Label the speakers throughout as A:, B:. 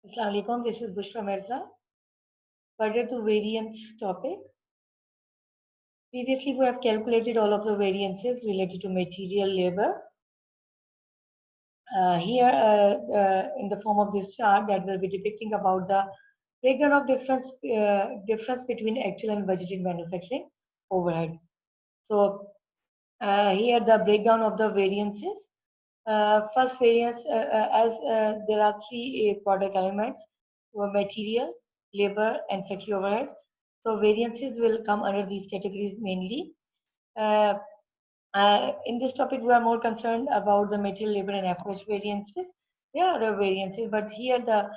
A: Assalamu alaikum. This is Bushra Mirza. Further to variance topic. Previously, we have calculated all of the variances related to material labor. Here, in the form of this chart, that will be depicting about the breakdown of difference between actual and budgeted manufacturing overhead. So here the breakdown of the variances. First variance, as there are three product elements: material, labor, and factory overhead. So variances will come under these categories mainly. Uh, in this topic, we are more concerned about the material, labor, and FOH variances. There are other variances, but here the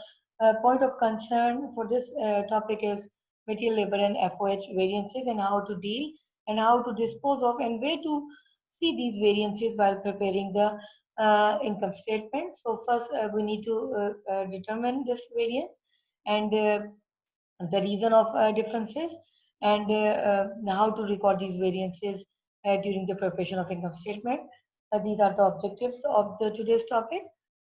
A: point of concern for this topic is material, labor, and FOH variances, and how to deal and how to dispose of and where to see these variances while preparing the income statement. So first, we need to determine this variance and the reason of differences and how to record these variances during the preparation of income statement. These are the objectives of the today's topic.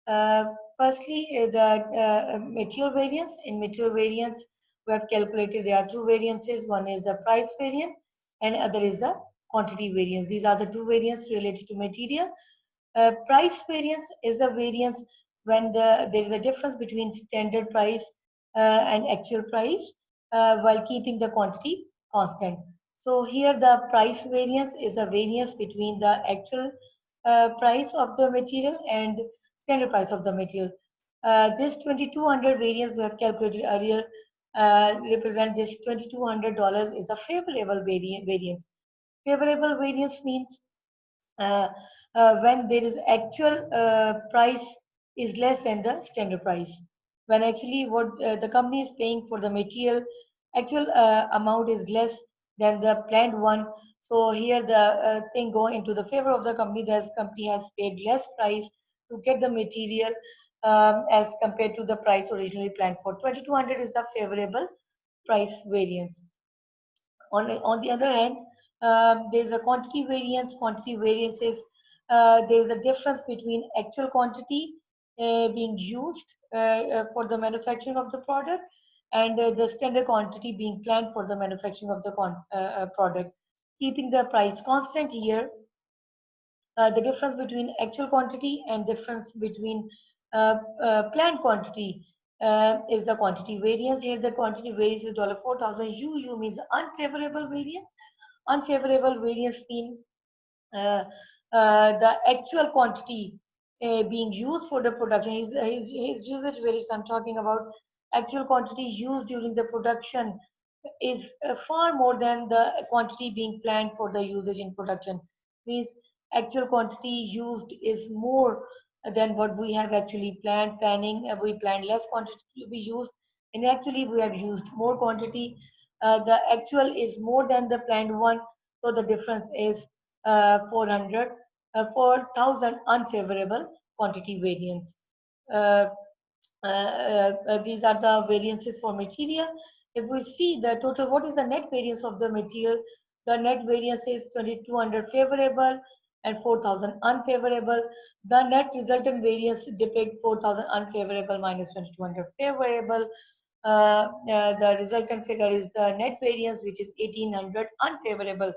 A: Uh, Firstly, the material variance. In material variance, we have calculated there are two variances. One is the price variance and other is the quantity variance. These are the two variants related to material. Price variance is the variance when there is a difference between standard price and actual price while keeping the quantity constant. So here the price variance is a variance between the actual price of the material and standard price of the material. This 2200 variance we have calculated earlier represent this $2200 is a favorable variance. Favorable variance means uh, when there is actual price is less than the standard price. When actually what the company is paying for the material, actual amount is less than the planned one. So here the thing go into the favor of the company. The company has paid less price to get the material as compared to the price originally planned for. 2200 is the favorable price variance. On the other hand, there's a quantity variance. Quantity variance is there's a difference between actual quantity being used for the manufacturing of the product and the standard quantity being planned for the manufacturing of the product. Keeping the price constant here, the difference between actual quantity and difference between planned quantity is the quantity variance. Here the quantity variance is $4,000. U means unfavorable variance. Unfavorable variance mean uh, the actual quantity being used for the production. His usage varies. I'm talking about actual quantity used during the production is far more than the quantity being planned for the usage in production. Means actual quantity used is more than what we have actually planned. We planned less quantity to be used, and actually we have used more quantity. The actual is more than the planned one, so the difference is 400, 4,000 unfavorable quantity variance. Uh, these are the variances for material. If we see the total, what is the net variance of the material? The net variance is 2200 favorable and 4000 unfavorable. The net resultant variance depict 4000 unfavorable minus 2200 favorable. The resultant figure is the net variance, which is 1800 unfavorable.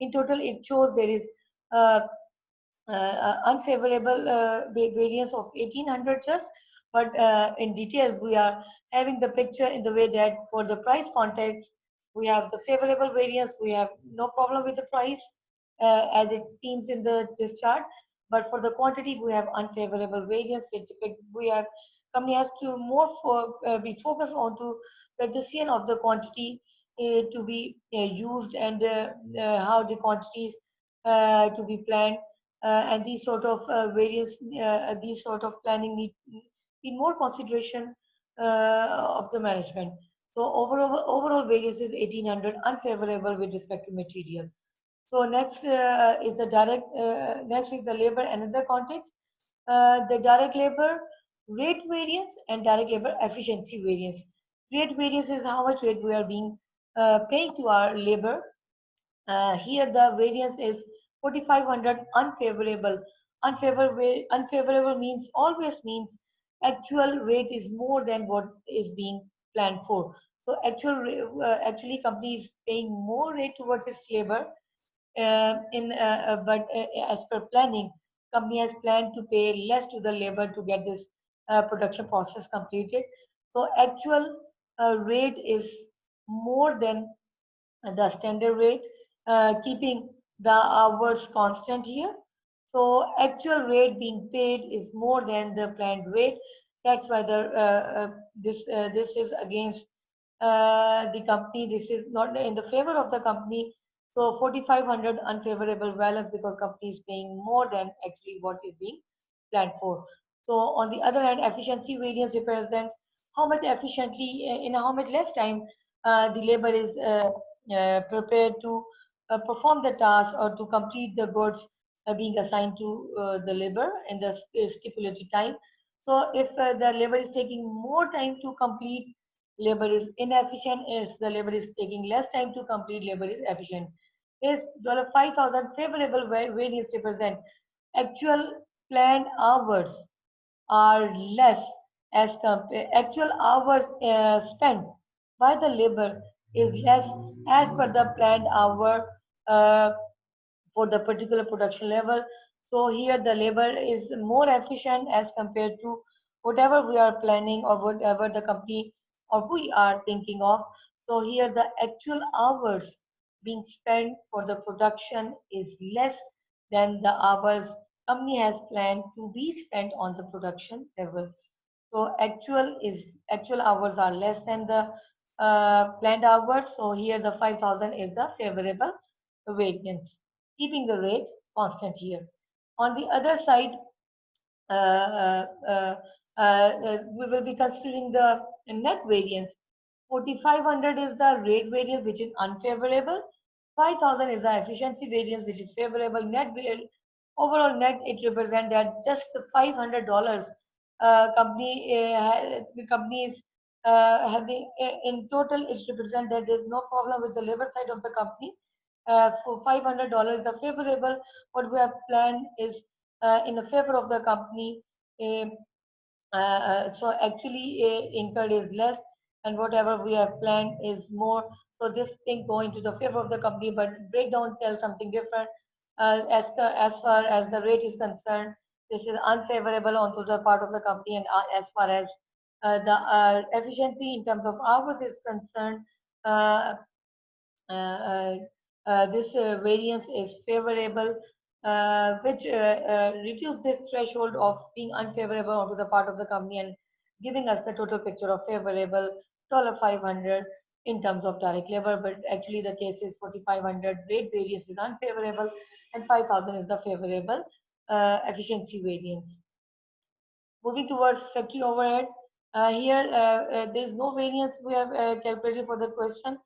A: In total, it shows there is uh, unfavorable variance of 1800 just, but in details we are having the picture in the way that for the price context we have the favorable variance, we have no problem with the price as it seems in the this chart, but for the quantity we have unfavorable variance which we have company has to more be focused on to the decision of the quantity to be used and how the quantities to be planned and these sort of these sort of planning need more consideration of the management. So overall variance is 1800 unfavorable with respect to material. So next is the direct next is the labor another context. The direct labor rate variance and direct labor efficiency variance. Rate variance is how much rate we are being paying to our labor. Here the variance is 4500 unfavorable. Unfavorable means always means actual rate is more than what is being planned for. So actually company is paying more rate towards its labor, but as per planning, company has planned to pay less to the labor to get this production process completed. So actual rate is more than the standard rate, keeping the hours constant here. So actual rate being paid is more than the planned rate. That's why this is against the company. This is not in the favor of the company. So 4,500 unfavorable balance because company is paying more than actually what is being planned for. So on the other hand, efficiency variance represents how much efficiently, in how much less time the labor is prepared to perform the task or to complete the goods being assigned to the labor in the stipulated time. So if the labor is taking more time to complete, labor is inefficient. If the labor is taking less time to complete, labor is efficient. Is $5,000 favorable variance represent actual planned hours are less as compared actual hours spent by the labor is less as per the planned hour uh, for the particular production level. So here the labor is more efficient as compared to whatever we are planning or whatever the company or we are thinking of. So here the actual hours being spent for the production is less than the hours company has planned to be spent on the production level. So actual hours are less than the planned hours. So here the 5,000 is the favorable variance, keeping the rate constant here. On the other side, uh, uh, uh, we will be considering the net variance. 4,500 is the rate variance, which is unfavorable. 5,000 is the efficiency variance, which is favorable. Overall net, it represents that just the $500 the company is having in total, it represents that there is no problem with the labor side of the company. For $500, the favorable what we have planned is in the favor of the company. Uh, so actually incurred is less and whatever we have planned is more. So this thing go into the favor of the company, but breakdown tells something different. As far as the rate is concerned, this is unfavorable onto the part of the company, and as far as the efficiency in terms of hours is concerned, uh, uh, this variance is favorable, which reduce this threshold of being unfavorable onto the part of the company and giving us the total picture of favorable $500 in terms of direct labor. But actually, the case is 4,500 rate variance is unfavorable, and 5,000 is the favorable efficiency variance. Moving towards factory overhead, here there is no variance we have calculated for the question.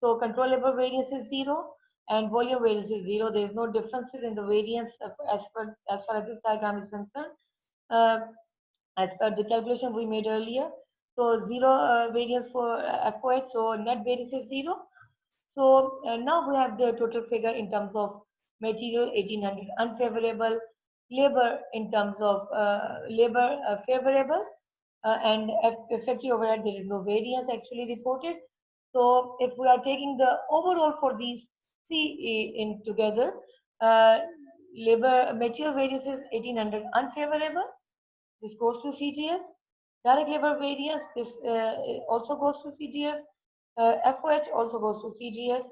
A: So controllable variance is zero and volume variance is zero. There is no differences in the variance as far as this diagram is concerned. Uh, as per the calculation we made earlier. So zero variance for FOH, so net variance is zero. So now we have the total figure in terms of material 1800 unfavorable, labor in terms of labor favorable, and effective overhead there is no variance actually reported. So if we are taking the overall for these three in together, uh, labor material variance is 1800 unfavorable, this goes to CGS. Direct labor variance, this also goes to CGS. FOH also goes to CGS.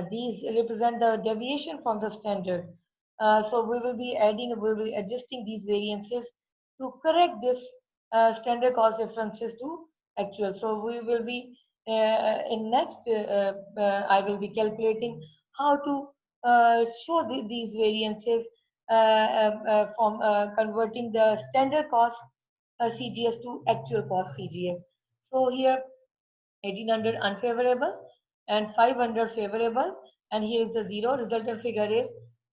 A: These represent the deviation from the standard. So we will be adding, we will be adjusting these variances to correct this standard cost differences to actual. So we will be in next, I will be calculating how to show these variances from converting the standard cost CGS to actual cost CGS. So here 1800 unfavorable and 500 favorable, and here is the zero. Resultant figure is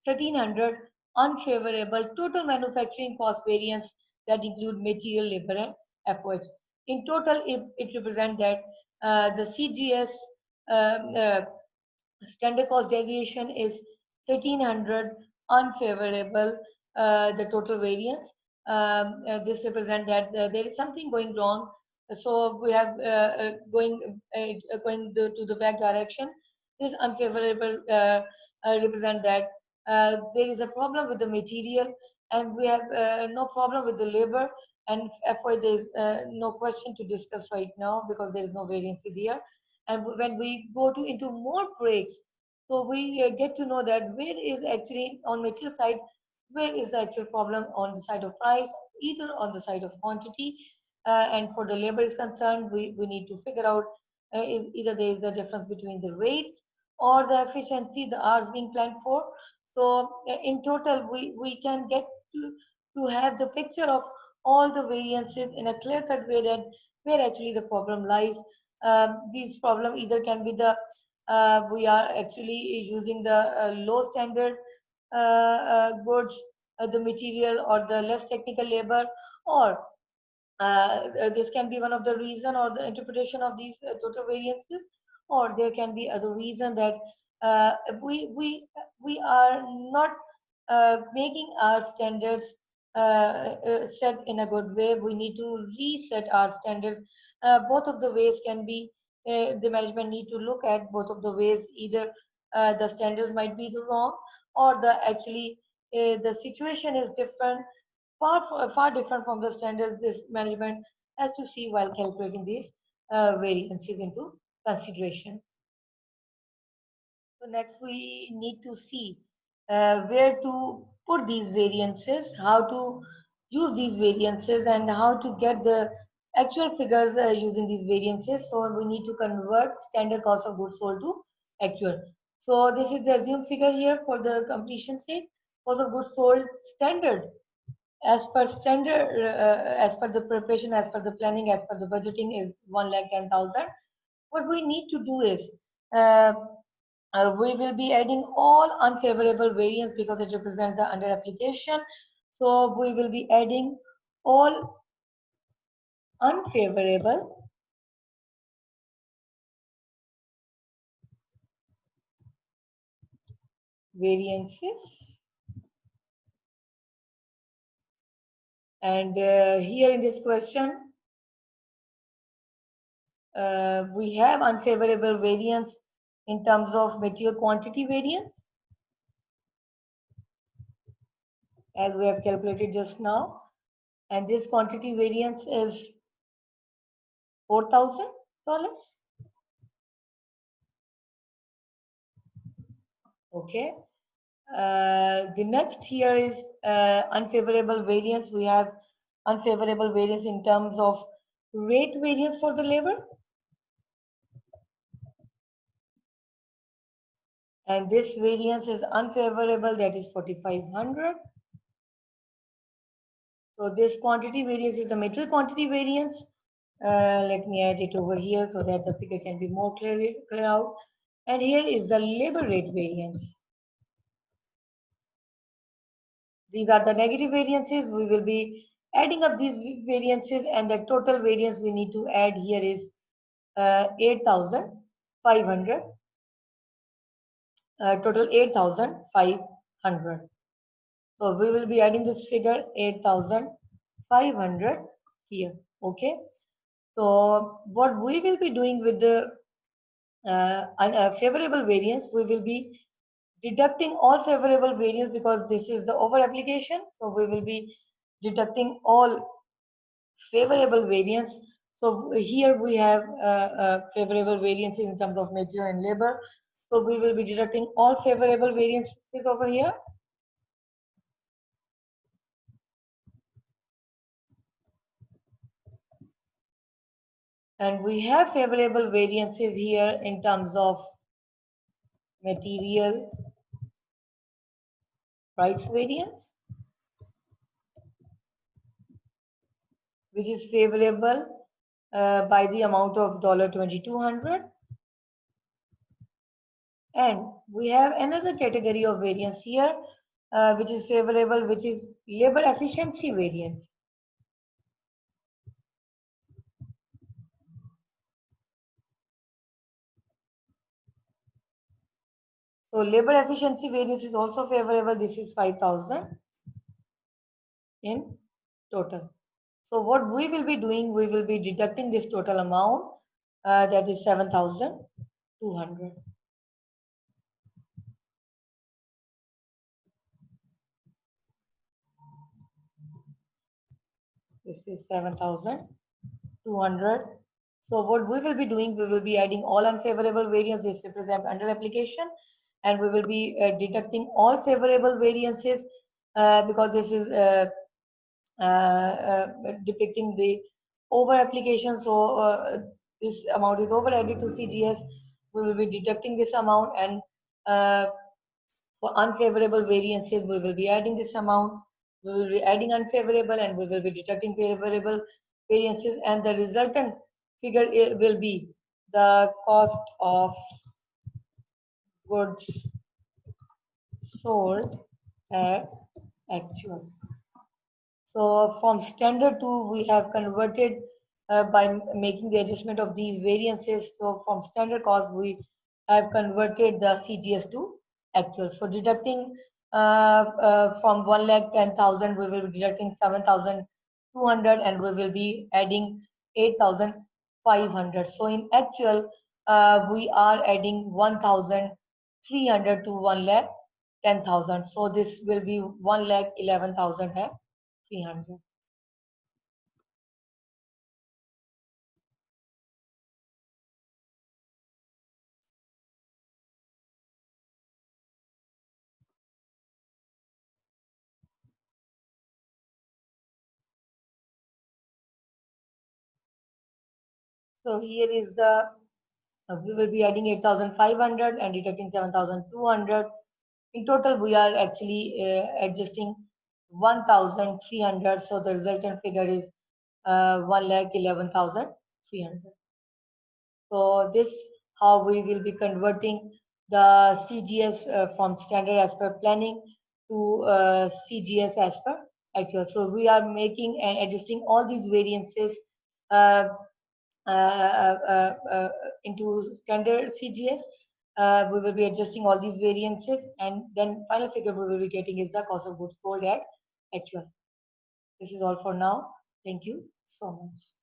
A: 1300 unfavorable total manufacturing cost variance that include material, labor, and FOH. In total, it represents that the CGS standard cost deviation is 1300 unfavorable, the total variance. this represent that there is something going wrong. So we have going to the back direction. This unfavorable represent that there is a problem with the material, and we have no problem with the labor. And FY, there is no question to discuss right now because there is no variances here. And when we go to into more breaks, so we get to know that where is actually on material side, where is the actual problem on the side of price, either on the side of quantity. And for the labor is concerned, we need to figure out either there is a difference between the rates or the efficiency, the hours being planned for. So in total, we can get to have the picture of all the variances in a clear-cut way that where actually the problem lies. These problem either can be the we are actually using the low standard goods, the material or the less technical labor, or this can be one of the reason or the interpretation of these total variances, or there can be other reason that uh, we we we are not making our standards set in a good way. We need to reset our standards. Both of the ways can be the management need to look at both of the ways. Either the standards might be the wrong, or the actually the situation is different, far different from the standards this management has to see while calculating these variances into consideration. So next we need to see where to put these variances, how to use these variances, and how to get the actual figures using these variances. So we need to convert standard cost of goods sold to actual. So this is the assumed figure here for the completion sake. Cost of goods sold standard as per standard, as per the preparation, as per the planning, as per the budgeting is 1,10,000. What we need to do is uh, we will be adding all unfavorable variance because it represents the under application. So we will be adding all unfavorable variances. And here in this question, we have unfavorable variance in terms of material quantity variance, as we have calculated just now. And this quantity variance is $4,000. Okay. The next here is unfavorable variance. We have unfavorable variance in terms of rate variance for the labor. And this variance is unfavorable, that is 4,500. So this quantity variance is the material quantity variance. Let me add it over here so that the figure can be more clear out. And here is the labor rate variance. These are the negative variances. We will be adding up these variances, and the total variance we need to add here is 8,500. Total 8,500. So we will be adding this figure 8,500 here. Okay. So what we will be doing with the favorable variance, we will be deducting all favorable variance because this is the over application. So we will be deducting all favorable variance. So here we have favorable variances in terms of material and labor. So we will be deducting all favorable variances over here. And we have favorable variances here in terms of material price variance, which is favorable by the amount of $2,200. And we have another category of variance here, which is favorable, which is labor efficiency variance. So labor efficiency variance is also favorable. This is 5,000 in total. So what we will be doing, we will be deducting this total amount, that is 7,200. This is 7,200. So what we will be doing, we will be adding all unfavorable variance. This represents under application, and we will be deducting all favorable variances, because this is depicting the over application. So this amount is over added to CGS. We will be deducting this amount, and uh, for unfavorable variances, we will be adding this amount. We will be adding unfavorable, and we will be deducting favorable variances, and the resultant figure will be the cost of goods sold at actual. So from standard to we have converted by making the adjustment of these variances. So from standard cost we have converted the CGS to actual. So deducting from 1,10,000 we will be deducting 7,200, and we will be adding 8,500. So in actual we are adding 1,300 to 1,10,000. So this will be 1,11,000 है 300. So here is the, we will be adding 8,500 and deducting 7,200. In total, we are actually adjusting 1,300. So the resultant figure is 1,11,300. So this how we will be converting the CGS from standard as per planning to CGS as per actual. So we are making and adjusting all these variances uh, into standard CGS. We will be adjusting all these variances, and then final figure we will be getting is the cost of goods sold at actual. This is all for now. Thank you so much.